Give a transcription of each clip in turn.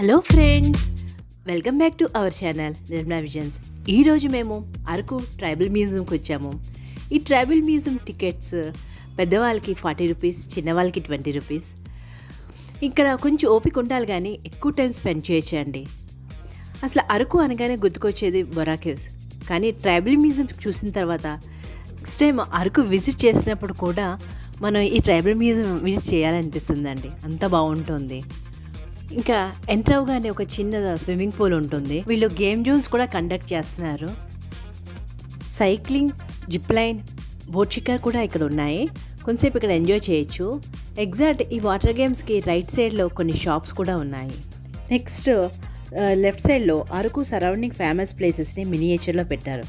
Hello friends, welcome back to our channel Nirmala visions. ఈరోజు మేము Araku tribal మ్యూజియంకి వచ్చాము. ఈ ట్రైబల్ మ్యూజియం టికెట్స్ పెద్దవాళ్ళకి 40 రూపీస్, చిన్నవాళ్ళకి 20 రూపీస్. ఇక్కడ కొంచెం ఓపిక ఉండాలి కానీ ఎక్కువ టైం స్పెండ్ చేయొచ్చు అండి. అసలు అరకు అనగానే గుర్తుకొచ్చేది బొర్రా కేవ్స్. కానీ ట్రైబల్ మ్యూజియం చూసిన తర్వాత నెక్స్ట్ టైం అరకు విజిట్ చేసినప్పుడు కూడా మనం ఈ ట్రైబల్ మ్యూజియం విజిట్ చేయాలనిపిస్తుందండి. అంత బాగుంటుంది. ఇంకా ఎంటర్ అవగానే ఒక చిన్న స్విమ్మింగ్ పూల్ ఉంటుంది. వీళ్ళు గేమ్ జోన్స్ కూడా కండక్ట్ చేస్తున్నారు. సైక్లింగ్, జిప్ లైన్, బోట్ షికార్ కూడా ఇక్కడ ఉన్నాయి. కొంతసేపు ఇక్కడ ఎంజాయ్ చేయొచ్చు. ఎగ్జాక్ట్ ఈ వాటర్ గేమ్స్కి రైట్ సైడ్లో కొన్ని షాప్స్ కూడా ఉన్నాయి. నెక్స్ట్ లెఫ్ట్ సైడ్లో అరకు సరౌండింగ్ ఫేమస్ ప్లేసెస్ని మినియేచర్లో పెట్టారు.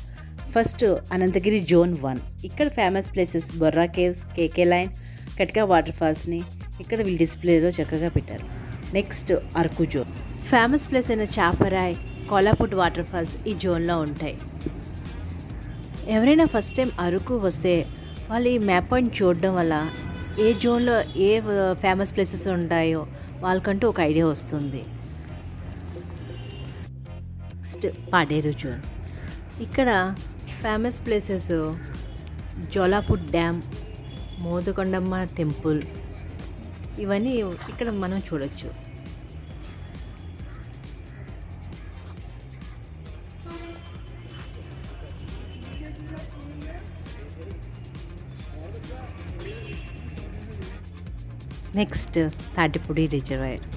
First Anantagiri zone 1. ఇక్కడ famous places Borra caves, KK line, Katika water ఫాల్స్ని ఇక్కడ వీళ్ళు డిస్ప్లేలో చక్కగా పెట్టారు. Next Araku zone. Famous place అయిన చాపరాయ్, కోలాపుట్ వాటర్ ఫాల్స్ ఈ జోన్లో ఉంటాయి. ఎవరైనా ఫస్ట్ టైం అరకు వస్తే వాళ్ళు ఈ మ్యాప్ పాయింట్ చూడడం వల్ల ఏ జోన్లో ఏ ఫేమస్ ప్లేసెస్ ఉంటాయో వాళ్ళకంటూ ఒక ఐడియా వస్తుంది. Next Paderu zone. ఇక్కడ famous places Jolaput dam, Modakondamma temple, ఇవన్నీ ఇక్కడ మనం చూడొచ్చు. Next Tatipudi reservoir.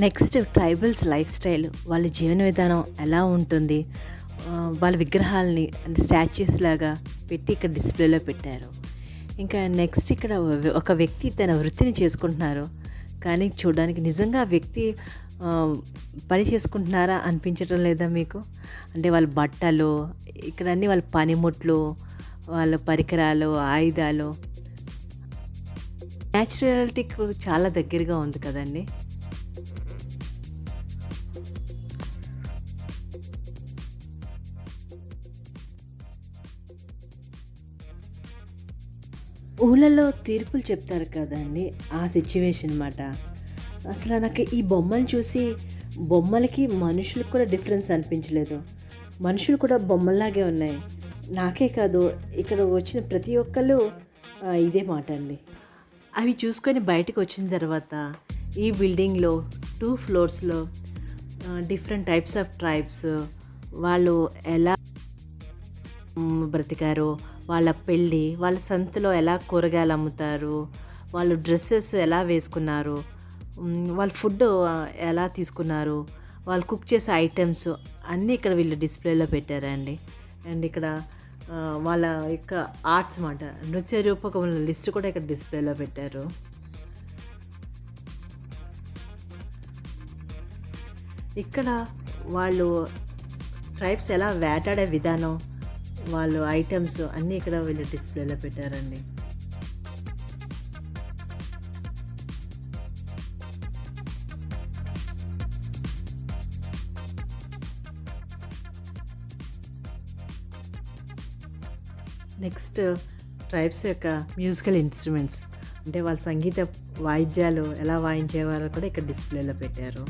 Next tribals lifestyle, వాళ్ళ జీవన విధానం ఎలా ఉంటుంది, వాళ్ళ విగ్రహాలని అంటే స్టాచ్యూస్ లాగా పెట్టి ఇక్కడ డిస్ప్లేలో పెట్టారు. ఇంకా నెక్స్ట్ ఇక్కడ ఒక వ్యక్తి తన వృత్తిని చేసుకుంటున్నారు. కానీ చూడడానికి నిజంగా ఆ వ్యక్తి పని చేసుకుంటున్నారా అనిపించడం లేదా మీకు? అంటే వాళ్ళ బట్టలు, ఇక్కడ అన్నీ వాళ్ళ పనిముట్లు, వాళ్ళ పరికరాలు, ఆయుధాలు, న్యాచురాలిటీకి చాలా దగ్గరగా ఉంది కదండి. ఊళ్ళలో తీర్పులు చెప్తారు కదండి, ఆ సిచ్యువేషన్ అన్నమాట. అసలు నాకు ఈ బొమ్మలు చూసి బొమ్మలకి మనుషులకు కూడా డిఫరెన్స్ అనిపించలేదు. మనుషులు కూడా బొమ్మల్లాగే ఉన్నాయి. నాకే కాదు, ఇక్కడ వచ్చిన ప్రతి ఒక్కళ్ళు ఇదే మాట అండి. అవి చూసుకొని బయటకు వచ్చిన తర్వాత ఈ బిల్డింగ్లో 2 ఫ్లోర్స్లో డిఫరెంట్ టైప్స్ ఆఫ్ ట్రైబ్స్ వాళ్ళు ఎలా బ్రతికారు, వాళ్ళ పెళ్ళి, వాళ్ళ సంతలో ఎలా కూరగాయలు అమ్ముతారు, వాళ్ళు డ్రెస్సెస్ ఎలా వేసుకున్నారు, వాళ్ళ ఫుడ్ ఎలా తీసుకున్నారు, వాళ్ళు కుక్ చేసే ఐటమ్స్ అన్నీ ఇక్కడ వీళ్ళు డిస్ప్లేలో పెట్టారండి. అండ్ ఇక్కడ వాళ్ళ యొక్క ఆర్ట్స్ మాట, నృత్య రూపకముల లిస్ట్ కూడా ఇక్కడ డిస్ప్లేలో పెట్టారు. ఇక్కడ వాళ్ళు ట్రైబ్స్ ఎలా వేటాడే విధానం, వాళ్ళు ఐటమ్స్ అన్నీ ఇక్కడ వీళ్ళు డిస్ప్లేలో పెట్టారండి. నెక్స్ట్ ట్రైబ్స్ యొక్క మ్యూజికల్ ఇన్స్ట్రుమెంట్స్, అంటే వాళ్ళ సంగీత వాయిద్యాలు ఎలా వాయించేవారో కూడా ఇక్కడ డిస్ప్లేలో పెట్టారు.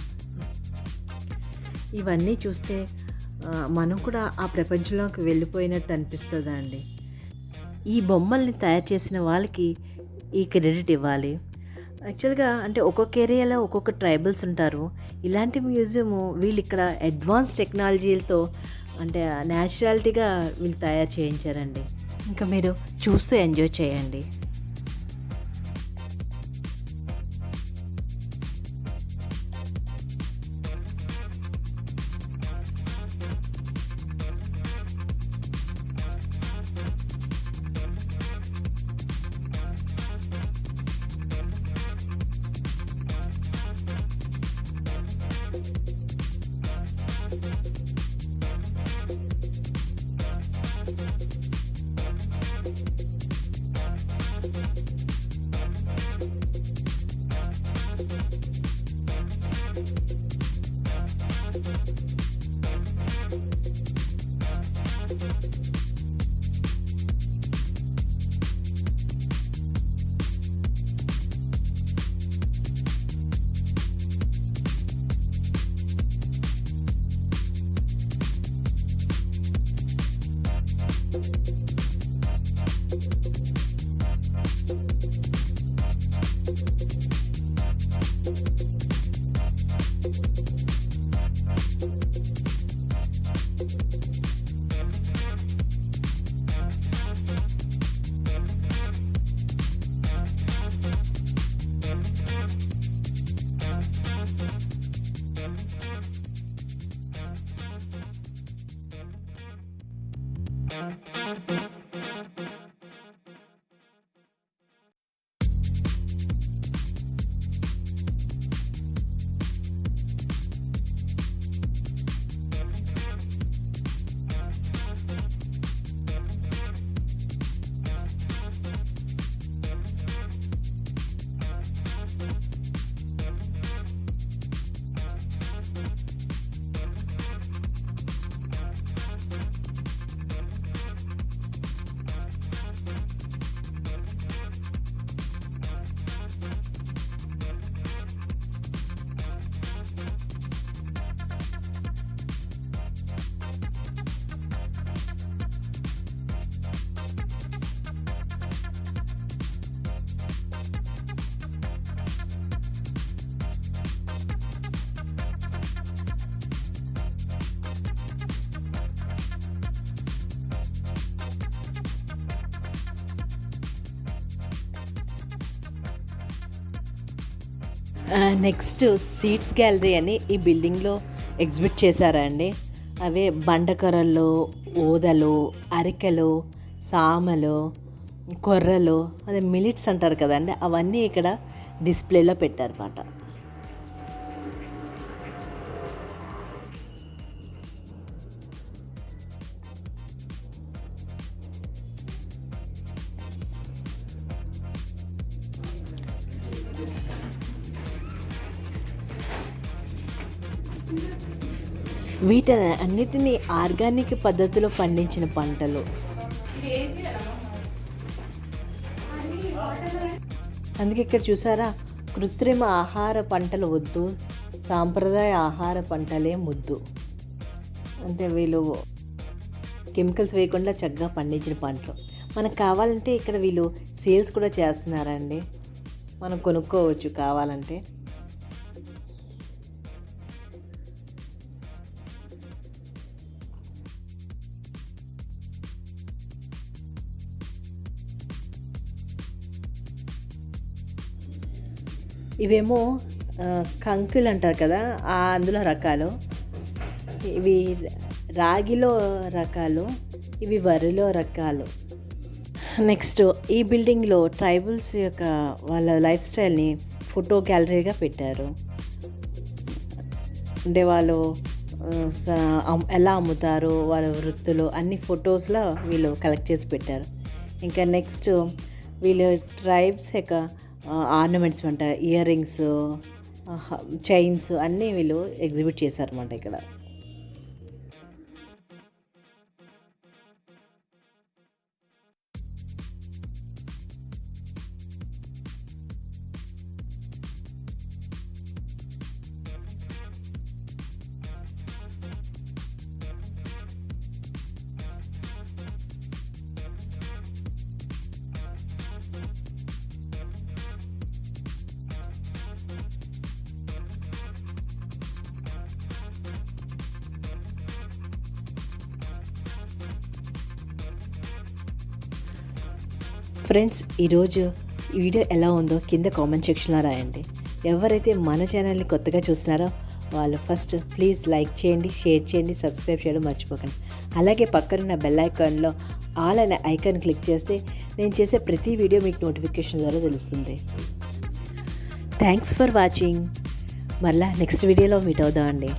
ఇవన్నీ చూస్తే మనం కూడా ఆ ప్రపంచంలోకి వెళ్ళిపోయినట్టు అనిపిస్తుందా అండి. ఈ బొమ్మల్ని తయారు చేసిన వాళ్ళకి ఈ క్రెడిట్ ఇవ్వాలి. యాక్చువల్గా అంటే ఒక్కొక్క ఏరియాలో ఒక్కొక్క ట్రైబల్స్ ఉంటారు. ఇలాంటి మ్యూజియము వీళ్ళు ఇక్కడ అడ్వాన్స్ టెక్నాలజీలతో అంటే న్యాచురాలిటీగా వీళ్ళు తయారు చేయించారండి. ఇంకా మీరు చూస్తూ ఎంజాయ్ చేయండి. నెక్స్ట్ సీడ్స్ గ్యాలరీ అని ఈ బిల్డింగ్లో ఎగ్జిబిట్ చేశారా అండి. అవే బండకర్రలు, ఊదలు, అరికెలు, సామలు, కొర్రలు, అదే మిలిట్స్ అంటారు కదండి, అవన్నీ ఇక్కడ డిస్ప్లేలో పెట్టారన్నమాట. వీటన్నిటిని ఆర్గానిక్ పద్ధతిలో పండించిన పంటలు. అందుకే ఇక్కడ చూసారా, కృత్రిమ ఆహార పంటలు వద్దు, సాంప్రదాయ ఆహార పంటలే ముద్దు. అంటే వీళ్ళు కెమికల్స్ వేయకుండా చక్కగా పండించిన పంటలు మనకు కావాలంటే ఇక్కడ వీళ్ళు సేల్స్ కూడా చేస్తున్నారండి, మనం కొనుక్కోవచ్చు కావాలంటే. ఇవేమో కంకులు అంటారు కదా, అందులో రకాలు. ఇవి రాగిలో రకాలు, ఇవి వరిలో రకాలు. నెక్స్ట్ ఈ బిల్డింగ్లో ట్రైబల్స్ యొక్క వాళ్ళ లైఫ్ స్టైల్ని ఫోటో గ్యాలరీగా పెట్టారు. అంటే వాళ్ళు ఎలా అమ్ముతారు, వాళ్ళ వృత్తులు అన్ని ఫొటోస్లో వీళ్ళు కలెక్ట్ చేసి పెట్టారు. ఇంకా నెక్స్ట్ వీళ్ళు ట్రైబ్స్ యొక్క ఆర్నమెంట్స్ అంట, ఇయర్ రింగ్స్, చైన్స్ అన్నీ వీళ్ళు ఎగ్జిబిట్ చేశారన్నమాట ఇక్కడ. ఫ్రెండ్స్, ఈరోజు ఈ వీడియో ఎలా ఉందో కింద కామెంట్ సెక్షన్లో రాయండి. ఎవరైతే మన ఛానల్ని కొత్తగా చూస్తున్నారో వాళ్ళు ఫస్ట్ ప్లీజ్ లైక్ చేయండి, షేర్ చేయండి, సబ్స్క్రైబ్ చేయడం మర్చిపోకండి. అలాగే పక్కనున్న బెల్ ఐకాన్లో ఆల్ అనే ఐకాన్ క్లిక్ చేస్తే నేను చేసే ప్రతి వీడియో మీకు నోటిఫికేషన్ ద్వారా తెలుస్తుంది. Thanks for watching. మళ్ళీ నెక్స్ట్ వీడియోలో మీట్ అవుదామండి.